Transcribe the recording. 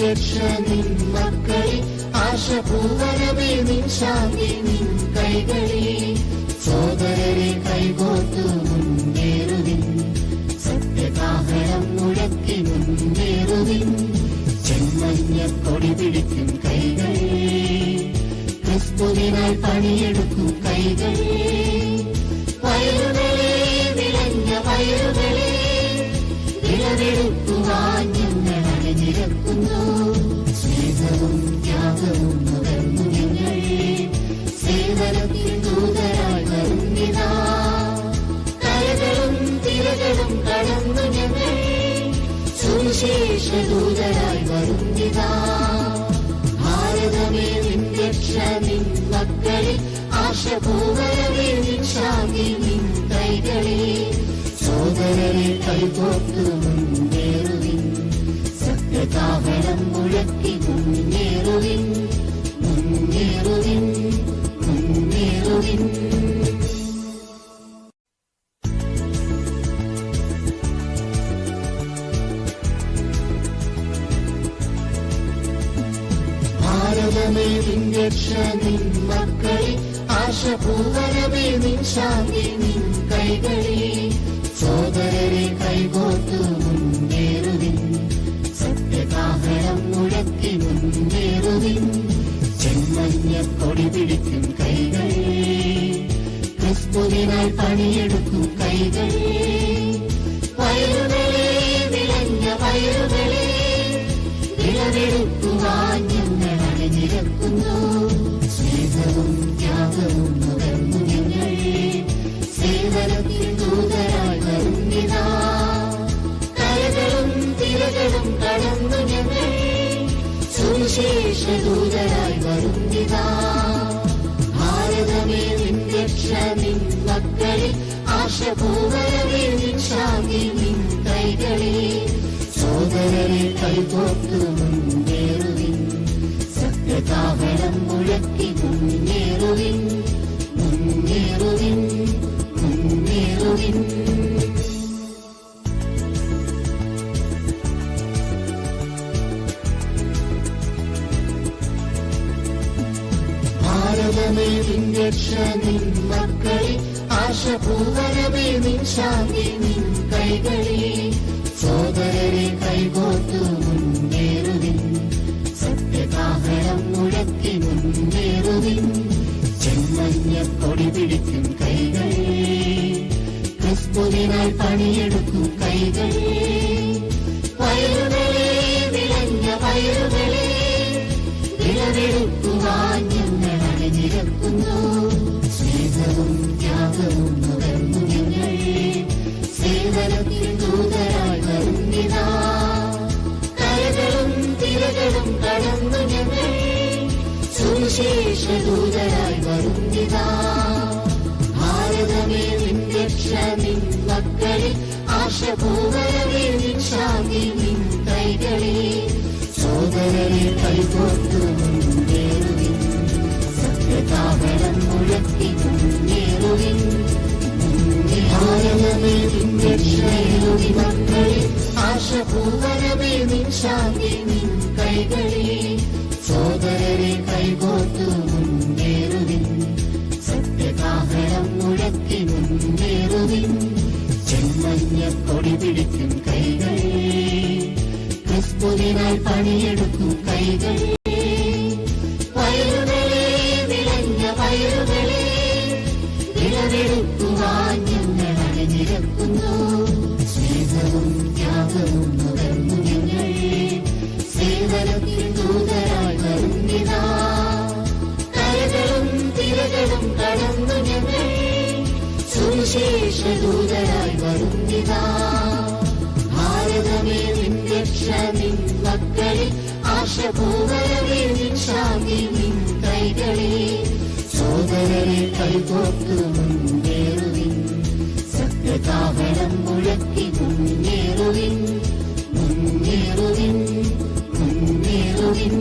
രക്ഷ നിൻ മക്കളിൽ ആശപൂവനമേ നിൻ ശാന്തി നിൻ കൈകളിൽ സോദരരെ കൈകോർത്തു മുന്നേറുവിൻ സത്യകാഹളം മുഴക്കി മുന്നേറുവിൻ ചെമ്മഞ്ഞ കൊടി പിടിക്കും കൈകൾ ക്രിസ്തുവിനായി പണിയെടുക്കും കൈകൾ വയലുകളെ വിളഞ്ഞ വയലുകളെ വിളവെടുക്കുവാൻ ഞങ്ങൾ അണിനിരക്കുന്നു സ്നേഹവും ത്യാഗവും നുകർന്നു ഞങ്ങൾ സേവനത്തിൽ ദൂതരായി വരുന്നിതാ കരകളും തിരകളും കടന്നു ഞങ്ങൾ സുവിശേഷ ദൂതരായി വരുന്നിതാ ഭാരതമേ നിൻ രക്ഷ നിൻ മക്കളിൽ ആശപൂവനമേ നിൻ ശാന്തി നിൻ കൈകളിൽ സോദരരെ കൈകോർത്തു മുന്നേറുവിൻ സത്യകാഹളം മുഴക്കി മുന്നേറുവിൻ മുന്നേറുവിൻ മുന്നേറുവിൻ ഭാരതമേ നിൻ രക്ഷ നിൻ മക്കളിൽ ആശപൂവനമേ നിൻ ശാന്തി നിൻ കൈകളിൽ സോദരരെ കൈകോർത്തു മുന്നേറുവിൻ സത്യകാഹളം മുഴക്കി മുന്നേറുവിൻ ചെമ്മഞ്ഞ കൊടി പിടിക്കും കൈകൾ ക്രിസ്തുവിനായി പണിയെടുക്കും കൈകൾ വയലുകളെ വിളഞ്ഞ വയലുകളെ വിളവെടുക്കുവാൻ ഞങ്ങൾ അണിനിരക്കുന്നു സ്നേഹവും ത്യാഗവും നുകർന്നു ഞങ്ങൾ സേവനത്തിൽ ദൂതരായി വരുന്നിതാ കരകളും തിരകളും കടന്നു ഞങ്ങൾ സുവിശേഷ ദൂതരായി വരുന്നിതാ ഭാരതമേ നിൻ രക്ഷ നിൻ മക്കളിൽ ആശപൂവനമേ നിൻ ശാന്തി നിൻ കൈകളിൽ സോദരരെ കൈകോർത്തു മുന്നേറുവിൻ സത്യകാഹളം മുഴക്കി മുന്നേറുവിൻ മുന്നേറുവിൻ മുന്നേറുവിൻ ഭാരതമേ നിൻ രക്ഷ നിൻ മക്കളിൽ ആശപൂവനമേ നിൻ ശാന്തി നിൻ കൈകളിൽ സോദരരെ കൈകോർത്തു മുന്നേറുവിൻ സത്യകാഹളം മുഴക്കി മുന്നേറുവിൻ ചെമ്മഞ്ഞ കൊടി പിടിക്കും കൈകൾ ക്രിസ്തുവിനായി പണിയെടുക്കും കൈകൾ വയലുകളെ വിളഞ്ഞ വയലുകളെ വിളവെടുക്കുവാൻ ഞങ്ങൾ അണിനിരക്കുന്നു സ്നേഹവും ത്യാഗവും നുകർന്നു ഞങ്ങൾ സേവനത്തിൽ ദൂതരായി വരുന്നിതാ കരകളും തിരകളും കടന്നു ഞങ്ങൾ സുവിശേഷ ദൂതരായി വരുന്നിതാ ഭാരതമേ നിൻ രക്ഷ നിൻ മക്കളിൽ ആശപൂവനമേ നിൻ ശാന്തി നിൻ കൈകളിൽ സോദരരെ കൈകോർത്തു മുന്നേറുവിൻ സത്യകാഹളം മുഴക്കി മുന്നേറുവിൻ ഭാരതമേ നിൻ രക്ഷ നിൻ മക്കളിൽ ആശപൂവനമേ നിൻ ശാന്തി നിൻ കൈകളിൽ സോദരരെ കൈകോർത്തു മുന്നേറുവിൻ സത്യകാഹളം മുഴക്കി മുന്നേറുവിൻ ചെമ്മഞ്ഞ കൊടി പിടിക്കും കൈകൾ ക്രിസ്തുവിനായി പണിയെടുക്കും കൈകൾ വയലുകളെ വിളഞ്ഞ വയലുകളെ വിളവെടുക്കുവാൻ ഞങ്ങൾ അണിനിരക്കുന്നു സ്നേഹവും ത്യാഗവും നുകർന്നു ഞങ്ങൾ സേവനത്തിൽ ദൂതരായി വരുന്നിതാ കരകളും തിരകളും കടന്നു ഞങ്ങൾ സുവിശേഷ ദൂതരായി വരുന്നിതാ ഭാരതമേ നിൻ രക്ഷ നിൻ മക്കളിൽ ആശപൂവനമേ നിൻ ശാന്തി നിൻ കൈകളിൽ സോദരരെ കൈകോർത്തു മുന്നേറുവിൻ സത്യകാഹളം മുഴക്കി മുന്നേറുവിൻ മുന്നേറുവിൻ മുന്നേറുവിൻ